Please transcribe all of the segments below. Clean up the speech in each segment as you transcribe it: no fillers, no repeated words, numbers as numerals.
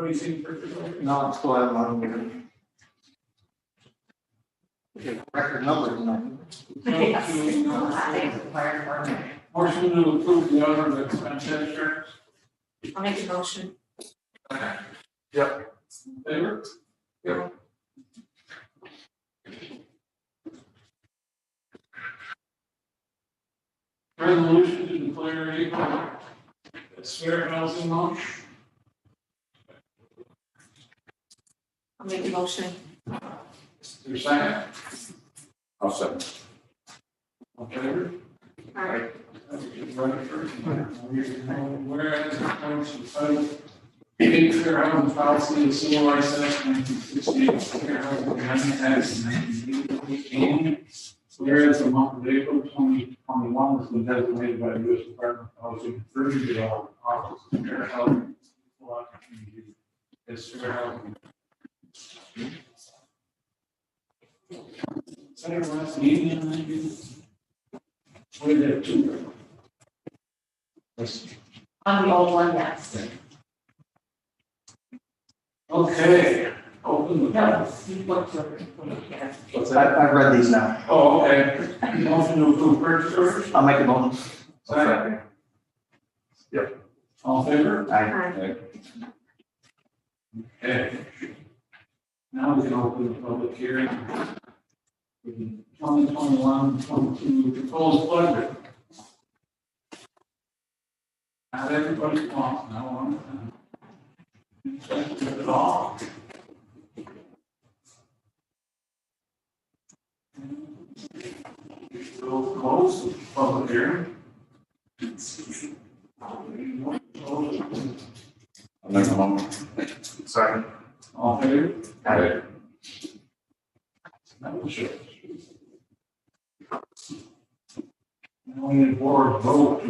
anything particular? No, it's still have record numbers, Motion to approve the other expense insurance. I'll make a motion. Yep. Favor? Yep. Resolution to declare April as fair housing month. I'll make a motion. Your second? I'll second. All favor? Aye. Whereas the points of title, fair housing policy and civil rights act 1968, fair housing amendment act 1988, whereas the month of April 2021 has been designated by the U.S. Department of Housing and Urban Development Office of Fair Housing as fair housing. Second last meeting, we did two. On the old one, yes. Okay, open the. What's that? I've read these now. Oh, okay. Motion to approve purchase orders. I'll make a motion. Second. Yep. All in favor? Aye. Okay. Now we can open the public hearing. 2021-22 proposed budget. Not everybody wants, no one. At all. We'll close the public hearing. I'll make a motion. Second. All in favor? Aye. That was it. Now we need board vote.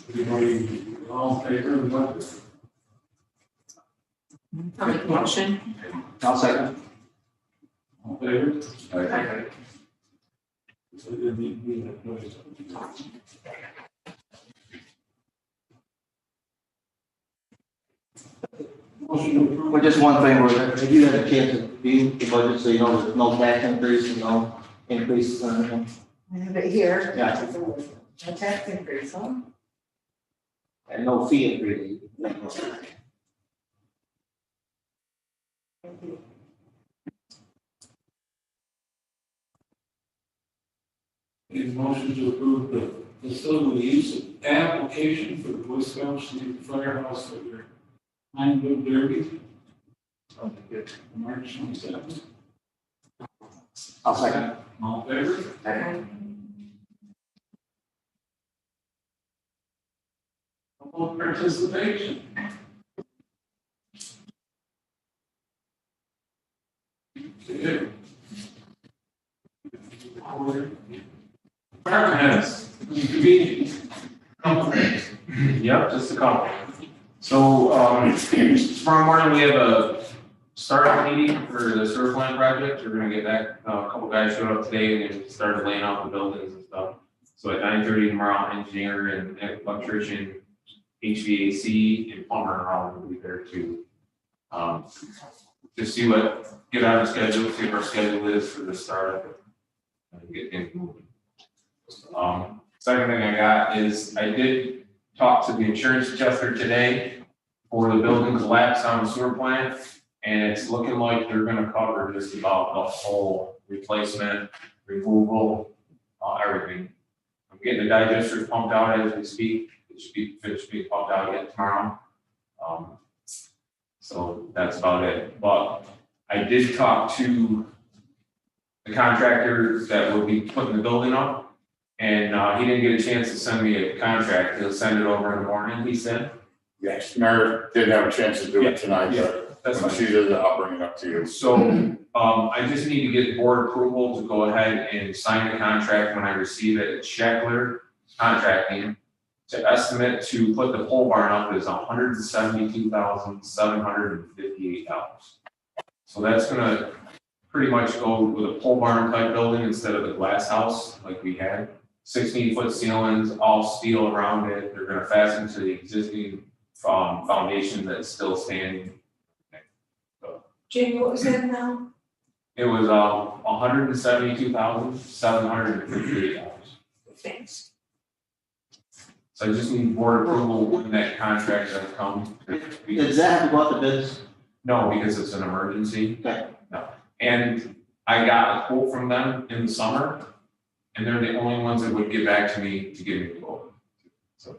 Everybody, all in favor of the budget? I'll make a motion. I'll second. All in favor? Aye. So it didn't need to be that noise. Motion to approve. Well, just one thing, have you had a chance to view the budget, so you know there's no tax increase and no increases or anything? I have it here. Yeah. A tax increase, huh? And no fee increase? Need a motion to approve the facility use application for the Boy Scout Firehouse for their annual derby. March 27th. I'll second. All in favor? Aye. Public participation. Okay. Department heads, convenient. Yep, just a couple. So, tomorrow morning we have a startup meeting for the sewer plant project. We're gonna get back, a couple guys showed up today and started laying out the buildings and stuff. So at 9:30 tomorrow, engineer and electrician, HVAC and plumber are all gonna be there too. Just see get on our schedule, see what our schedule is for the startup. And get things moving. Second thing I got is I did talk to the insurance adjuster today for the building collapse on the sewer plant. And it's looking like they're gonna cover just about the whole replacement, removal, everything. I'm getting the digesters pumped out as we speak. It should be finished being pumped out again tomorrow. So that's about it. But I did talk to the contractor that will be putting the building up. And he didn't get a chance to send me a contract. He'll send it over in the morning, he said. Yes, Mary didn't have a chance to do it tonight, but That's when fine. she does it, I'll bring it up to you. So, I just need to get board approval to go ahead and sign the contract when I receive it. It's Shackler Contracting. To estimate to put the pole barn up is $172,758. So that's gonna pretty much go with a pole barn type building instead of the glass house like we had. 16-foot ceilings, all steel around it. They're gonna fasten to the existing foundation that's still standing. Jamie, what was that now? It was, $172,758. Thanks. So I just need board approval when that contract does come. Does that have to go out to bids? No, because it's an emergency. Okay. No. And I got a quote from them in the summer, and they're the only ones that would get back to me to give me a quote. So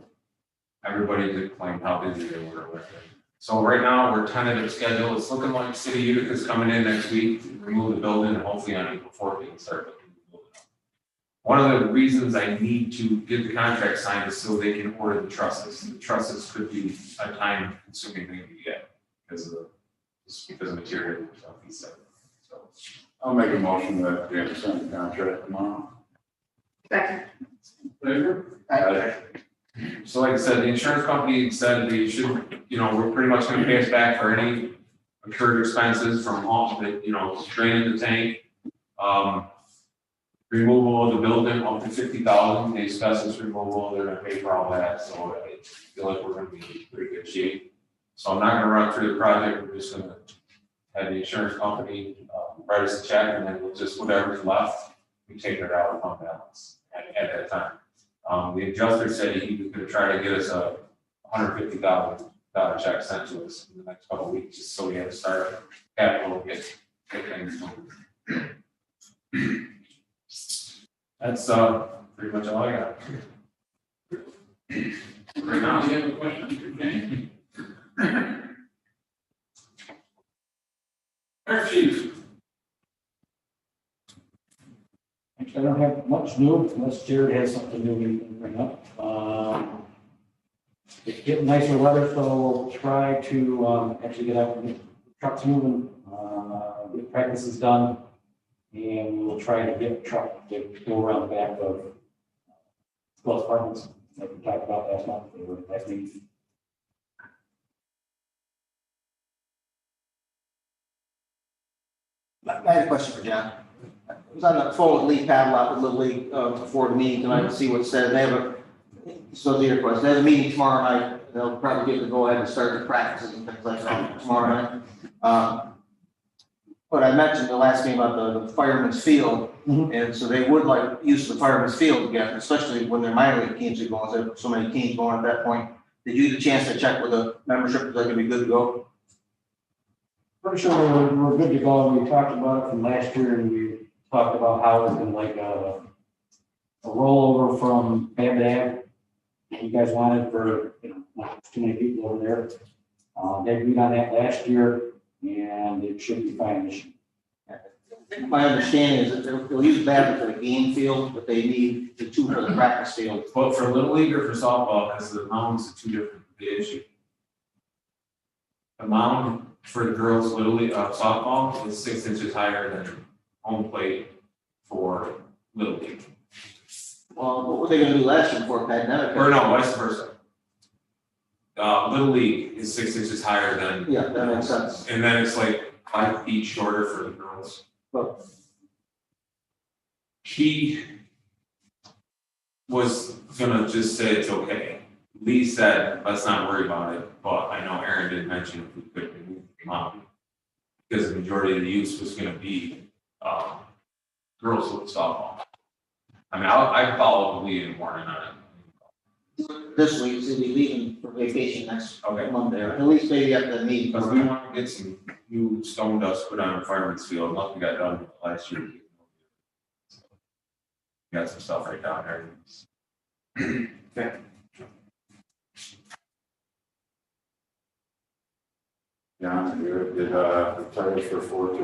everybody declined how busy they were with it. So right now, we're tentative schedule. It's looking like City Utica's coming in next week to remove the building, and hopefully on April 14th, start looking at the building. One of the reasons I need to get the contract signed is so they can order the trusses. The trusses could be a time consuming thing to get because of material and stuff, he said. So, I'll make a motion that we have to sign the contract tomorrow. Second. Favor? so like I said, the insurance company said they should, we're pretty much gonna pay us back for any incurred expenses from all the, draining the tank. Removal of the building up to 50,000, the asbestos removal, they're gonna pay for all that, so I feel like we're gonna be in pretty good shape. So I'm not gonna run through the project, we're just gonna have the insurance company write us a check, and then we'll just, whatever's left, we take it out of fund balance at that time. The adjuster said he was gonna try to get us a $150,000 check sent to us in the next couple of weeks, just so we have to start capital and get things moving. That's pretty much all I got. Right now, do you have a question for Jamie? Our chief. Actually, I don't have much new unless Jared has something new we can bring up. It's getting nicer weather, so we'll try to actually get out and get trucks moving, get practices done. And we'll try to get a truck to go around the back of Wells Apartments, like we talked about last month, or last week. I had a question for John. I was on the phone with Lee Pavlov at Little League before the meeting tonight to see what's said. They have so the request, they have a meeting tomorrow night. They'll probably get to go ahead and start the practices and things like that tomorrow night. But I mentioned the last game about the fireman's field, and so they would like use the fireman's field again, especially when their minor league teams are going. There are so many teams going at that point. Did you get a chance to check with the membership? Is that going to be good to go? Pretty sure we're good to go. We talked about it from last year, and we talked about how it's been like a rollover from Bam Bam. You guys wanted for, not too many people over there. They agreed on that last year, and it should be fine this year. My understanding is that they'll use that for the game field, but they need the two for the practice field. But for Little League or for softball, because the mounds are two different, the issue. The mound for the girls' Little League softball is 6 inches higher than home plate for Little League. Well, what were they going to do last year before pandemic? Or no, vice versa. Little League is 6 inches higher than. Yeah, that makes sense. And then it's like 5 feet shorter for the girls. Well, He was gonna just say it's okay. Lee said, let's not worry about it, but I know Aaron did mention if we could remove the mountain. Because the majority of the use was gonna be, girls with softball. I mean, I follow up with Lee in the morning on it. this week, so they'll be leaving for vacation next Okay. Monday, or at least maybe at the meeting. Because we want to get some new stone dust put on the fireman's field, nothing got done last year. Got some stuff right down there. Okay. Yeah, did the tires for 4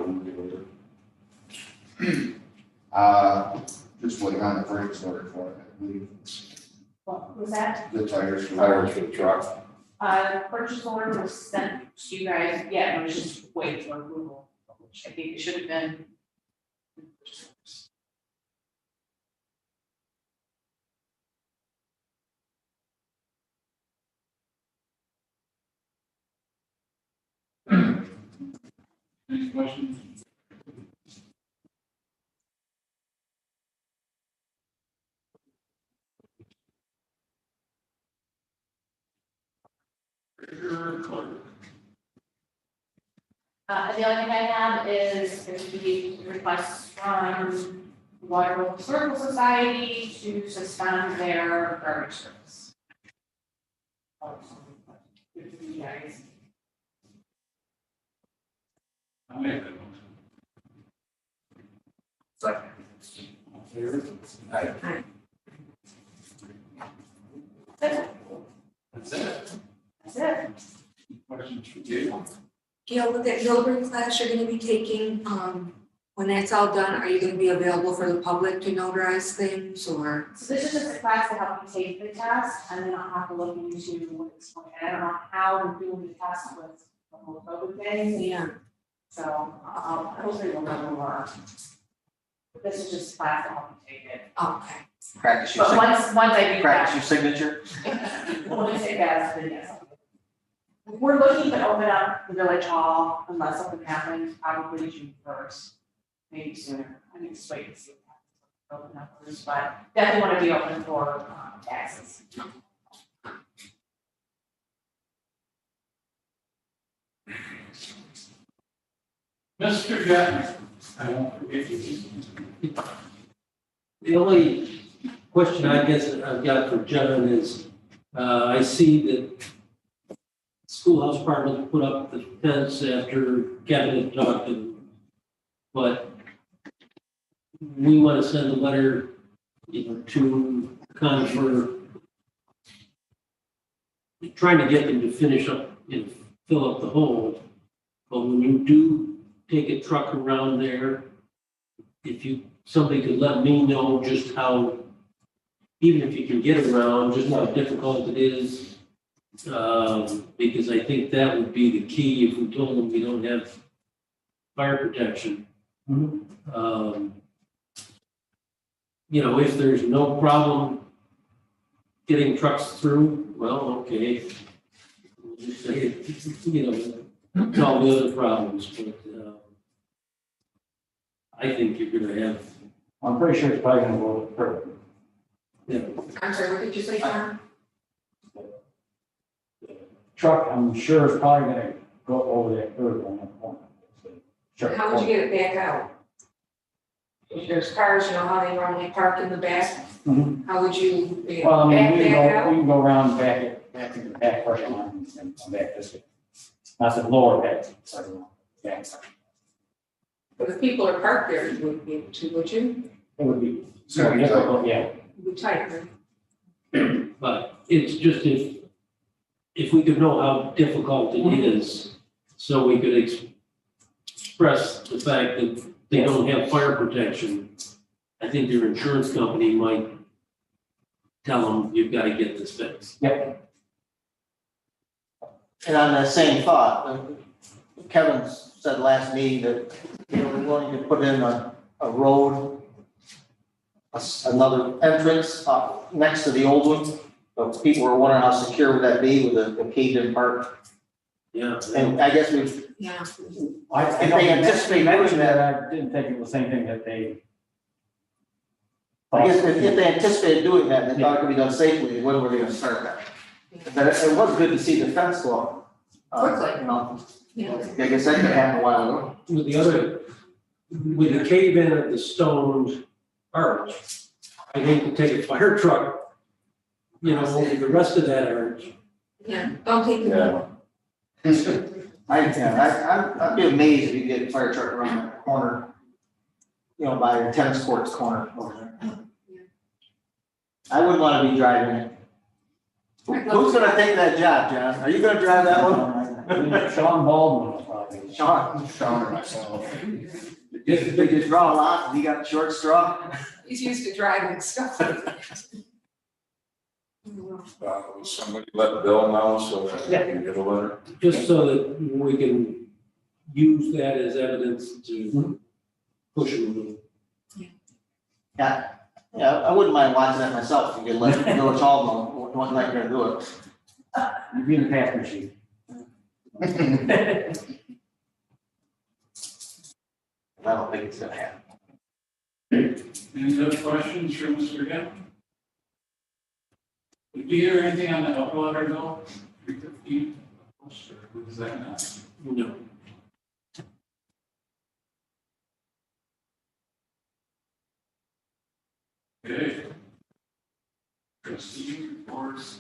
Just waiting on the brakes order for it, I believe. What was that? The tires for. Tires for the truck. Purchase order was sent to you guys, yeah, it was just waiting for approval, which I think it should have been. Any questions? Mr. Clerk. The only thing I have is the request from Waterville Historical Society to suspend their garbage service. You guys. I'll make that motion. That's That's it. it. Questions for you? Gail, with that Gilbert class you're gonna be taking, when that's all done, are you gonna be available for the public to notarize things or? So this is just a class to help you take the test, and then I'll have to look into what it's going. I don't know how we're doing the test with the whole COVID thing, Yeah. so I'll hopefully we'll know more. This is just a class to help you take it. Okay. Practice your, But once I do practice that, your signature. once it does, then yes. We're looking to open up the village hall unless something happens, probably June first, maybe sooner. I need to wait and see what happens. Open up first, but definitely want to be open for taxes. Mr. Gatton, I won't forget you. The only question I guess I've got for John is, I see that schoolhouse department put up the fence after Kevin had talked to them. But we want to send a letter, to Conifer, trying to get them to finish up and fill up the hole. But when you do take a truck around there, if somebody could let me know just how, even if you can get around, just how difficult it is. Because I think that would be the key if we told them we don't have fire protection. If there's no problem getting trucks through, well, okay. We'll just say, it's all the other problems, but, I think you're gonna have, I'm pretty sure it's probably gonna go with curb. I'm sorry, what did you say, Tom? Truck, I'm sure is probably gonna go over that curb on that corner. Sure. How would you get it back out? If there's cars, you know how they normally park in the back, Mhm. how would you, Well, I mean, back we can that go, out? we can go around back to the back parking lot and come back this way. Not the lower back, sorry, back. But if people are parked there, you wouldn't be able to, would you? It would be very difficult, yeah. It'd be tight, right? but it's just if we could know how difficult it is, so we could express the fact that they don't have fire protection, I think their insurance company might tell them, you've got to get this fixed. Yep. And on that same thought, Kevin said last meeting that, we're going to put in a road, another entrance next to the old one. But people were wondering how secure would that be with a caved-in part? Yeah. And I guess we, Yeah. If they anticipate doing that- I didn't think it was the same thing that they. I guess if they anticipated doing that, and they thought it could be done safely, when were they gonna start that? But it was good to see the fence go up. Quickly. I guess that could happen a while ago. With the cave in of the stone arch, I hate to take a fire truck, over the rest of that arch. Yeah, don't take it. I'd be amazed if you get a fire truck around that corner, by the tennis courts corner over there. I wouldn't want to be driving it. Who's gonna take that job, John? Are you gonna drive that one? Sean Baldwin will probably. Sean, Sean or myself. they just draw a lot, and you got a short straw? He's used to driving stuff like that. Will somebody let Bill know so that he can get a letter? Just so that we can use that as evidence to push them a little. Yeah, I wouldn't mind watching that myself, if you could let Village Hall know what night you're gonna do it. You'd be in the passenger seat. I don't think it's gonna happen. Any other questions for Mr. Gatton? Did you hear anything on the upper letter though? 315? Is that not? No. Okay. Trustee reports,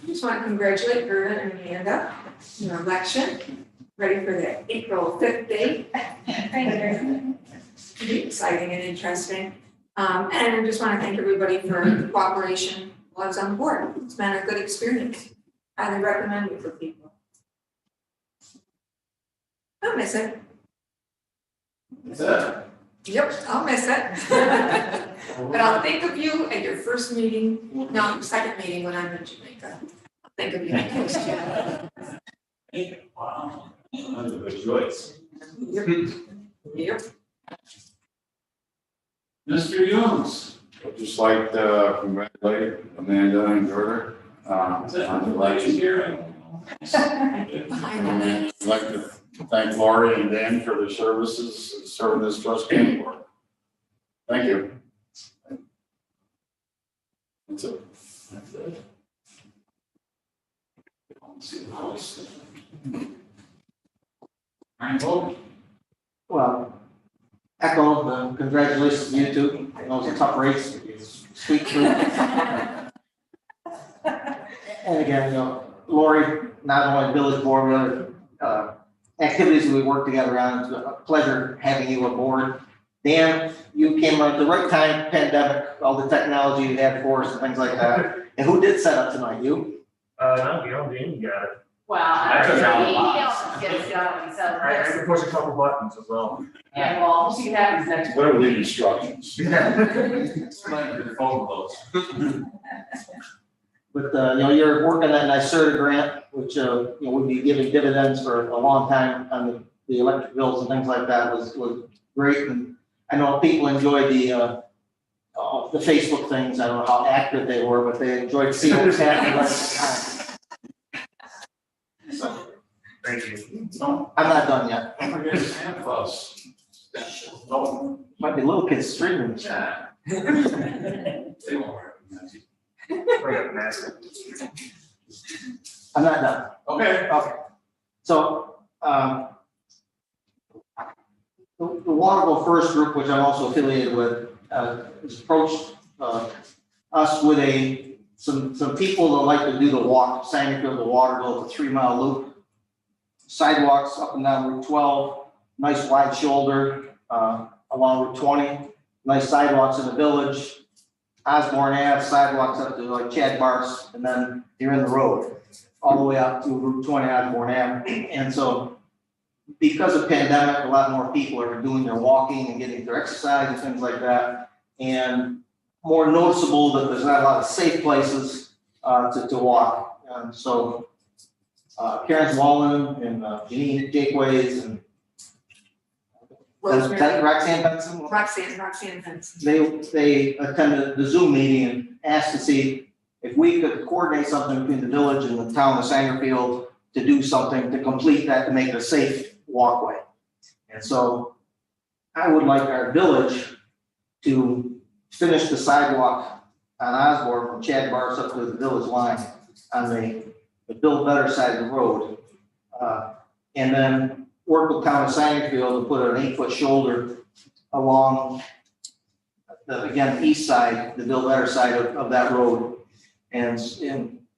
Just want to congratulate Gerda and Amanda on your election, ready for the April 5th date. It'll be exciting and interesting. And I just want to thank everybody for the cooperation while I was on the board. It's been a good experience. Highly recommend it for people. I'll miss it. is that? Yep, I'll miss it. But I'll think of you at your first meeting, no, second meeting when I'm in Jamaica. I'll think of you next year. Wow. That's a good choice. Yep. Yep. Mr. Youngs. I'd just like to congratulate Amanda and Gerda on Is that the the election election. here? Behind the And I'd like to thank Lori and Dan for their services, serving this trustee board. Thank you. That's it. That's it. See the house. Ryan Vogt. Well, echo the congratulations to you two. I know it was a tough race, but you squeaked through. And again, Lori, not only village board, the other activities we work together on. It's a pleasure having you aboard. Dan, you came at the right time, pandemic, all the technology you had for us and things like that. And who did set up tonight? You? No, you don't, you got it. Well, I took out a lot. he don't get it done, so. I can push a couple buttons as well. Yeah, well, she has next. Whatever the instructions. Phone calls. But, you're working that NYSERDA grant, which, would be giving dividends for a long time on the electric bills and things like that was great. And I know people enjoyed the Facebook things. I don't know how accurate they were, but they enjoyed seeing what's happening right at the time. So, Thank you. No, I'm not done yet. don't forget Santa Claus. No. Might be little kids streaming. Yeah. They won't recognize you. Bring up the mask. I'm not done. Okay. Okay. So, the Waterville First Group, which I'm also affiliated with, has approached us with some people that like to do the walk, Sangerville to Waterville, the 3-mile loop. Sidewalks up and down Route 12, nice wide shoulder along Route 20, nice sidewalks in the village. Osborne Ave, sidewalks up to like Chad Bars, and then you're in the road all the way up to Route 20 Osborne Ave. And so because of pandemic, a lot more people are doing their walking and getting their exercise and things like that. And more noticeable that there's not a lot of safe places to walk. And so Karen Wallen and Janine Jakeways and Roxanne Benson. Roxanne Benson. They attended the Zoom meeting and asked to see if we could coordinate something between the village and the town of Sangerfield to do something to complete that, to make it a safe walkway. And so I would like our village to finish the sidewalk on Osborne from Chad Bars up to the village line on the Build Better side of the road. And then work with town of Sangerfield to put an 8-foot shoulder along the east side, the Build Better side of that road. And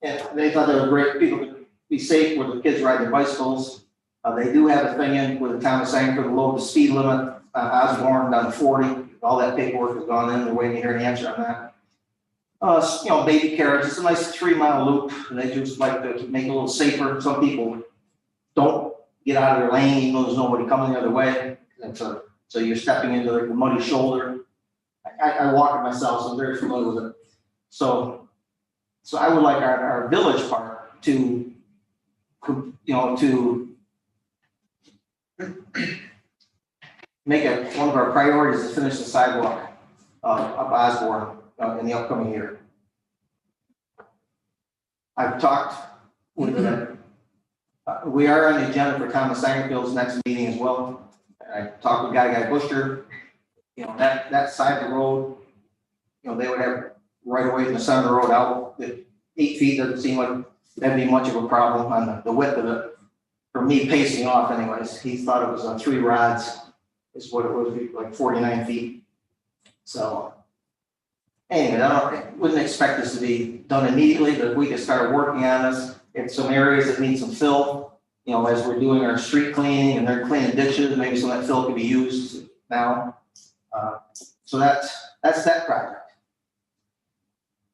they thought they were great. People could be safe with the kids riding their bicycles. They do have a thing in with the town of Sangerfield to lower the speed limit, Osborne down to 40. All that paperwork has gone in. They're waiting to hear an answer on that. Baby carriage. It's a nice 3-mile loop. And they just like to make it a little safer. Some people don't get out of their lane, even though there's nobody coming the other way. And so you're stepping into the muddy shoulder. I walk it myself, so I'm very familiar with it. So I would like our village part to make it one of our priorities to finish the sidewalk up Osborne in the upcoming year. I've talked with we are on the agenda for Town of Sangerfield's next meeting as well. I talked with Guy Busher. That side of the road, they would have right away from the center of the road out. 8 feet doesn't seem like that'd be much of a problem on the width of it. For me pacing off anyways, he thought it was 3 rods is what it would be, like 49 feet. So anyway, I wouldn't expect this to be done immediately, but if we could start working on this, in some areas that need some fill, you know, as we're doing our street cleaning and they're cleaning ditches, maybe some of that fill could be used now. So that's that project.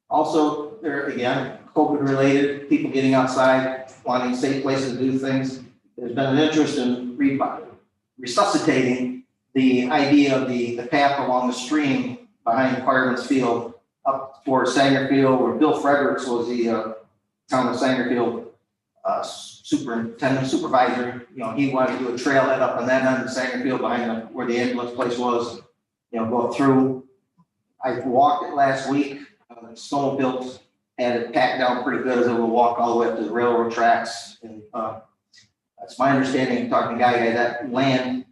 Also, there again, COVID related, people getting outside, wanting safe places to do things. There's been an interest in resuscitating the idea of the path along the stream behind Fireman's Field up towards Sangerfield, where Bill Fredericks was the town of Sangerfield supervisor. You know, he wanted to do a trailhead up on that end of Sangerfield behind where the ambulance place was, you know, go through. I walked it last week. Snowmobiles had it packed down pretty good as it would walk all the way up to the railroad tracks. And that's my understanding, talking to Guy, that land,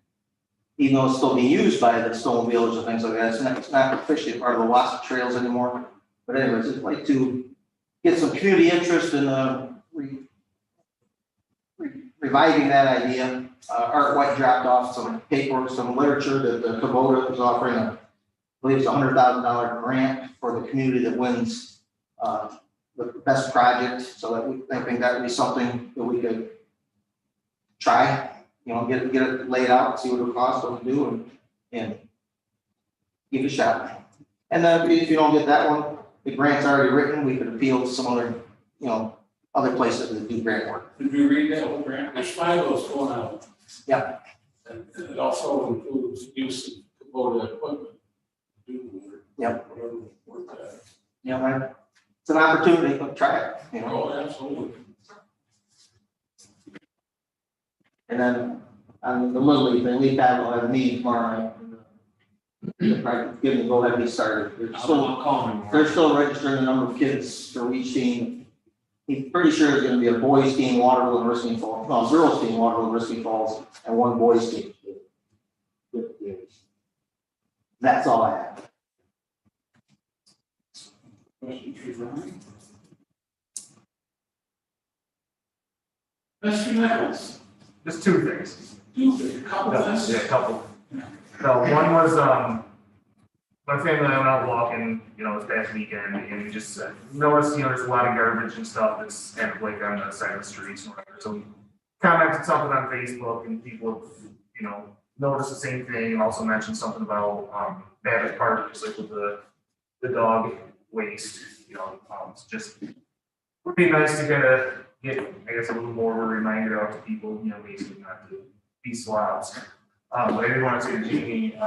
even though it's still being used by the snowmobilers and things like that, it's not officially part of the WASP trails anymore. But anyways, I'd like to get some community interest in reviving that idea. Art White dropped off some paper, some literature that the Kubota was offering, I believe it's a $100,000 grant for the community that wins the best project. So that I think that would be something that we could try, you know, get it laid out, see what it costs, what we do, and give it a shot. And then if you don't get that one, the grant's already written, we could appeal to some other, you know, other places that do grant work. Did we read that whole grant? There's 5 of those going out. Yeah. And it also includes use of Kubota equipment. Yep. Whatever work that. You know, it's an opportunity to try it, you know. Oh, absolutely. And then on the Little League thing, Lee Pat will have a meeting tomorrow night. They're probably giving the go ahead to be started. I'll call him. They're still registering the number of kids for each team. He's pretty sure it's gonna be a boys team, Waterville and Risking Falls, no, girls team, Waterville and Risking Falls, and 1 boys team. That's all I have. Question for Ryan. Mr. Nichols, Just 2 things. a couple things. Yeah, a couple. No, one was, my family and I went out walking, you know, this past weekend, and we just noticed, you know, there's a lot of garbage and stuff that's kind of like on the side of the streets and whatever. So we commented something on Facebook, and people, you know, noticed the same thing, and also mentioned something about Babbitt Park, just like with the dog waste, you know, it's just would be nice to kind of get, I guess, a little more of a reminder out to people, you know, basically not to be slobs. But I did want to say to Jamie,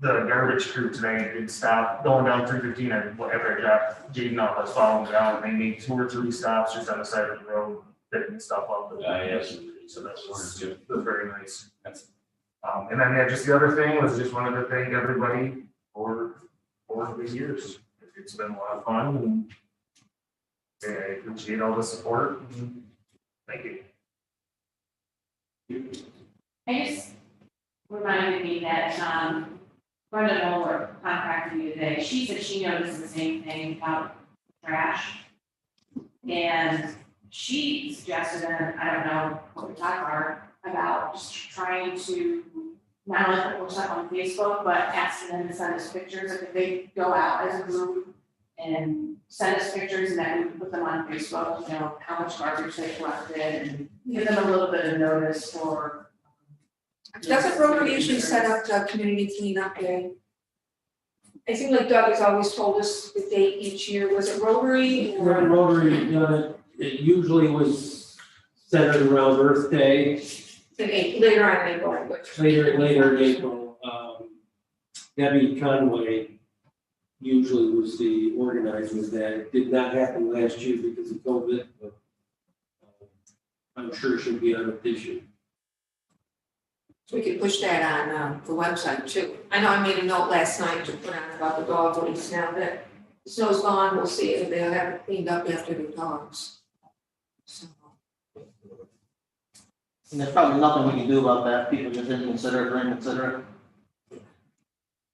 the garbage crew today did stop going down 315. After I dropped Jaden off, I was following down, and they made 2 or 3 stops just on the side of the road, picking stuff up. Yes. So that was very nice. And then, yeah, just the other thing was just wanted to thank everybody for the years. It's been a lot of fun, and I appreciate all the support. Thank you. I just reminded me that, Brenda Moeller contacted me today. She said she noticed the same thing about trash. And she suggested, and I don't know what we talked about just trying to not only put more stuff on Facebook, but asking them to send us pictures. If they go out as a group and send us pictures, and then we can put them on Facebook, you know, how much garbage they collected, and give them a little bit of notice for. Doesn't Rotary usually set up the community cleanup day? I think like Doug has always told us the date each year. Was it Rotary or? Rotary done it, it usually was centered around Earth Day, Later on, they go in which. later in April. Debbie Conway usually was the organizer of that. It did not happen last year because of COVID, but I'm sure she'll be on it this year. So we could push that on the website too. I know I made a note last night to put on about the dog waste. Now that the snow's gone, we'll see if they'll have it cleaned up after the dogs. So. And there's probably nothing we can do about that. People just didn't consider it or inconsiderate.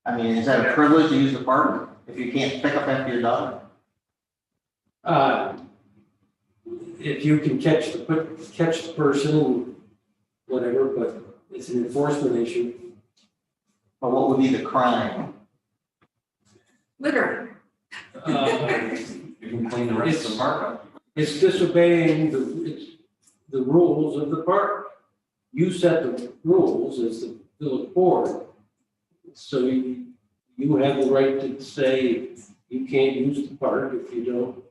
I mean, is that a privilege to use the park if you can't pick up after your dog? if you can catch the person and whatever, but it's an enforcement issue. But what would be the crime? Littering. You can clean the rest of the park up. It's disobeying the rules of the park. You set the rules as the village board. So you have the right to say you can't use the park if you don't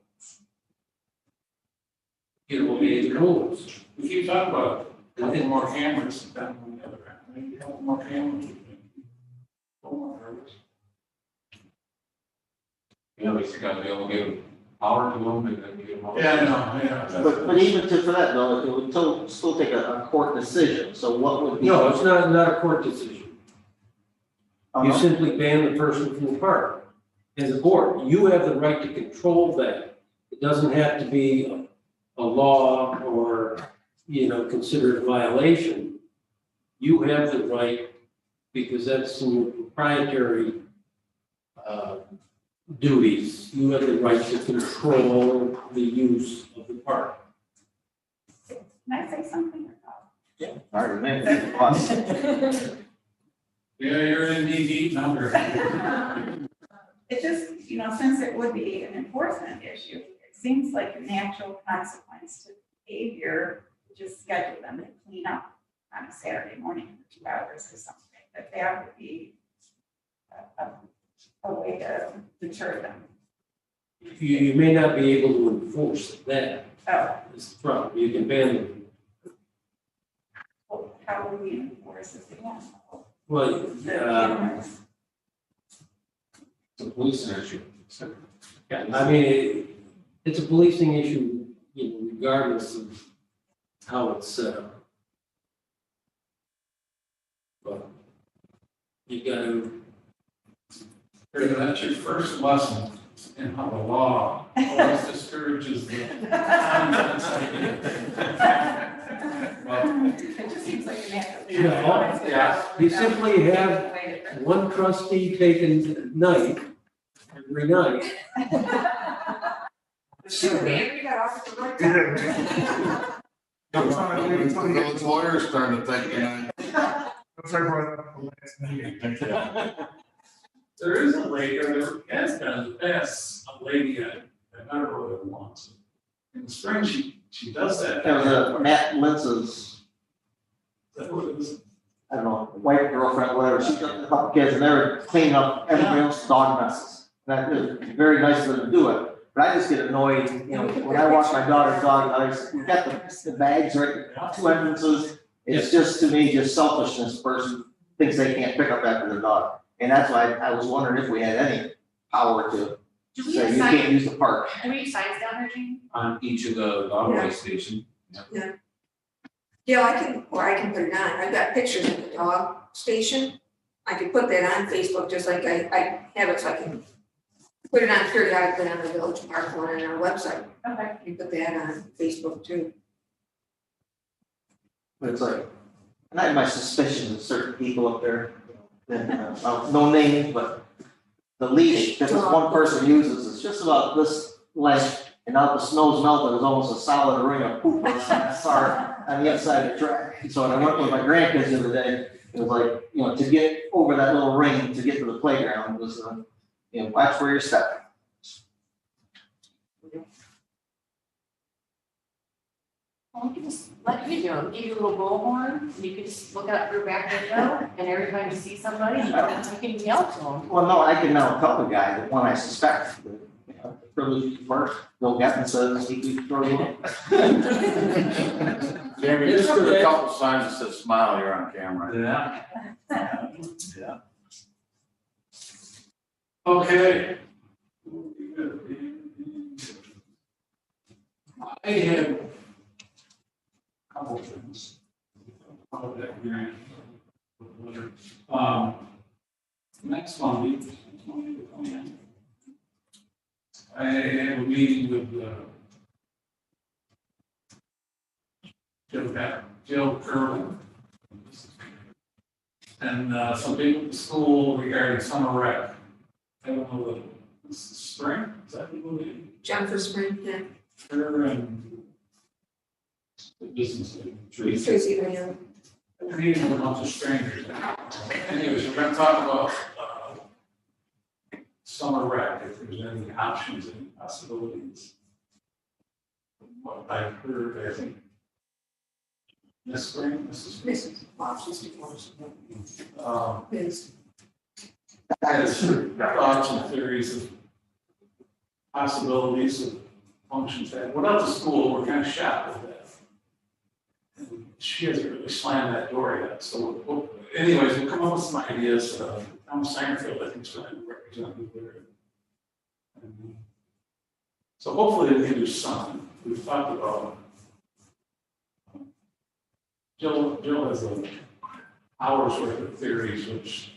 obey the rules. We keep talking about a couple more cameras down on the other end, maybe a couple more cameras. You know, you gotta be able to give power to them and then give them. Yeah, I know, yeah. But even for that though, it would still take a court decision, so what would be? No, it's not a court decision. Oh, You no? simply ban the person from the park. As a board, you have the right to control that. It doesn't have to be a law or, considered a violation. You have the right, because that's in your proprietary duties. You have the right to control the use of the park. Can I say something? Pardon me. Yeah, you're in knee deep number. It just, since it would be an enforcement issue, it seems like a natural consequence to behavior, to just schedule them to clean up on a Saturday morning for 2 hours or something, that would be a way to deter them. You may not be able to enforce that. Oh, That's the problem. You can ban them. well, how would we enforce this again? Well, The cameras. It's a police issue. I mean, it's a policing issue, regardless of how it's set up. But you gotta, That's your first lesson in how the law always discourages the concepts It just seems like a natural. Yeah. you simply have one trustee taken night, every night. Shoot, man, you got off at the right time. The village lawyer's turn to think, That's why I brought it up the last meeting. There is a lady, or there has been in the past, a lady I met her with once. In the spring, she does that. That was Matt Lintz's, That was, I don't know, wife, girlfriend, whatever, she got a couple kids and they were cleaning up everybody else's dog messes. That is very nice of them to do it, but I just get annoyed, when I watch my daughter's dog, we've got the bags right, 2 entrances. It's just, to me, just selfishness, person thinks they can't pick up after their dog. And that's why I was wondering if we had any power to Do we say you have can't signs, use the park. do we have signs down there, Gene? On each of the dog waste stations. Yeah, I can put it on, I've got pictures of the dog station, I could put that on Facebook, just like I have it, so I can put it on periodically on the village park one and our website, Okay. I can put that on Facebook too. But it's like, and I have my suspicions of certain people up there, well, no names, but the leash that this one person uses is just about this length, and now the snow's melted, it's almost a solid ring of poop around that car on the outside of the track. So when I went with my grandkids the other day, it was like, to get over that little ring to get to the playground was, watch where you're stepping. Well, we can just let you do it, give you a little bullhorn, and you can just look out your back window, and every time you see somebody, you can yell to them. Well, no, I can now tell the guy that one I suspect, privileged first, go get and says, he could throw you up. Jamie, just put a couple signs that says smile, you're on camera. Yeah. okay. I have a couple things. Next Monday, I have a meeting with, Jill Kerwin. And some people at the school regarding summer rec. I don't know, this is spring, is that what it is? Jennifer Spring, yeah. Her and the business tree. Tracy, man. Meeting with a bunch of strangers. Anyways, we're gonna talk about, summer rec, if there's any options and possibilities. What I've heard, I think. This spring, Mrs. Bob's divorce. Has thoughts and theories of possibilities of functions that, without the school, we're kind of shot with that. And she hasn't really slammed that door yet, so anyways, we'll come up with some ideas. Tom Sangerfield, I think, is going to represent me there. And so hopefully we can do something. We've talked about, Jill has an hour's worth of theories, which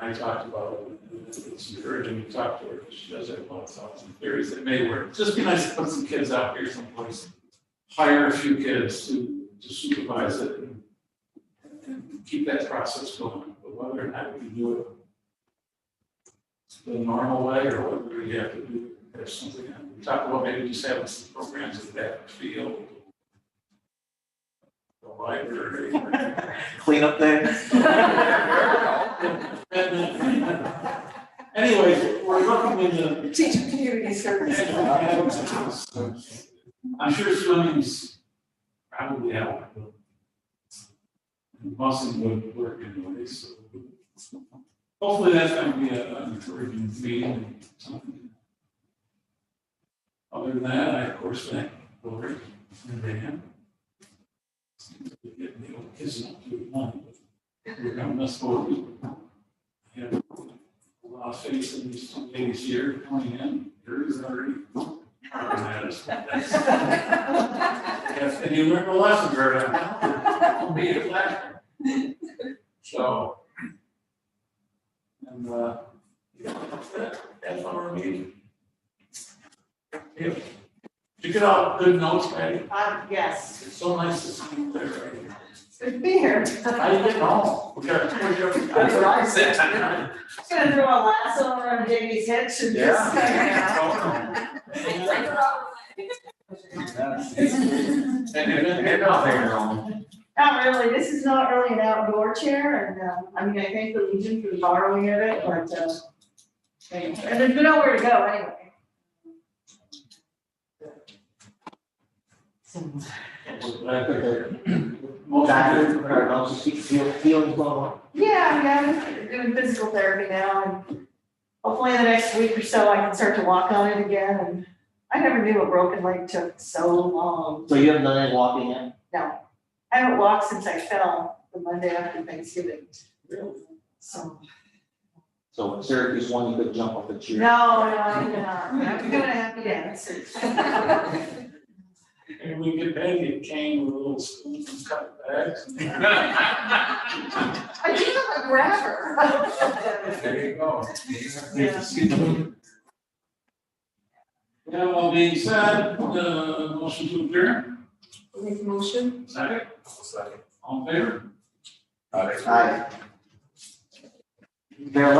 I talked about, and it's encouraging to talk to her, because she does have a lot of thoughts and theories that may work. Just be nice to put some kids out here someplace, hire a few kids to supervise it and keep that process going. But whether or not we can do it the normal way, or whether we have to do have something, we talked about maybe just having some programs at that field, the library. Clean up there. Anyways, we're looking into. Teacher community service. I'm sure swimming's probably out. Busing would work anyway, so. Hopefully that's going to be an encouraging meeting and something. Other than that, I of course thank Lori and Dan. Getting the old kids not to money, but we're going to miss both. We have a lot of faith in these two ladies here coming in. There is already. Yes, and you learned a lesson, Gerda. Don't be a classroom. So. And that's our meeting. Did you get all good notes, Patty? Yes. It's so nice to see you there, right? It's good to be here. How you getting home? We got That's what I said. Just gonna throw a lasso around Jamie's head and just. Not really, this is not really an outdoor chair, and, I mean, I thank the Legion for the borrowing of it, but, anyway, and there's nowhere to go anyway. Feelings going on. Yeah, I'm doing physical therapy now, and hopefully in the next week or so, I can start to walk on it again, and I never knew a broken leg took so long. So you haven't done any walking yet? No, I haven't walked since I fell the Monday after Thanksgiving. Really? So. So Syracuse won, you could jump off the chair. No, I did not. I'm doing a happy dance. And we get Patty a cane with little spoons and cut bags. I do have a grabber. There you go. Yeah. Yeah, all being said, motion to adjourn. Make a motion. Second. All in favor? Aye. Their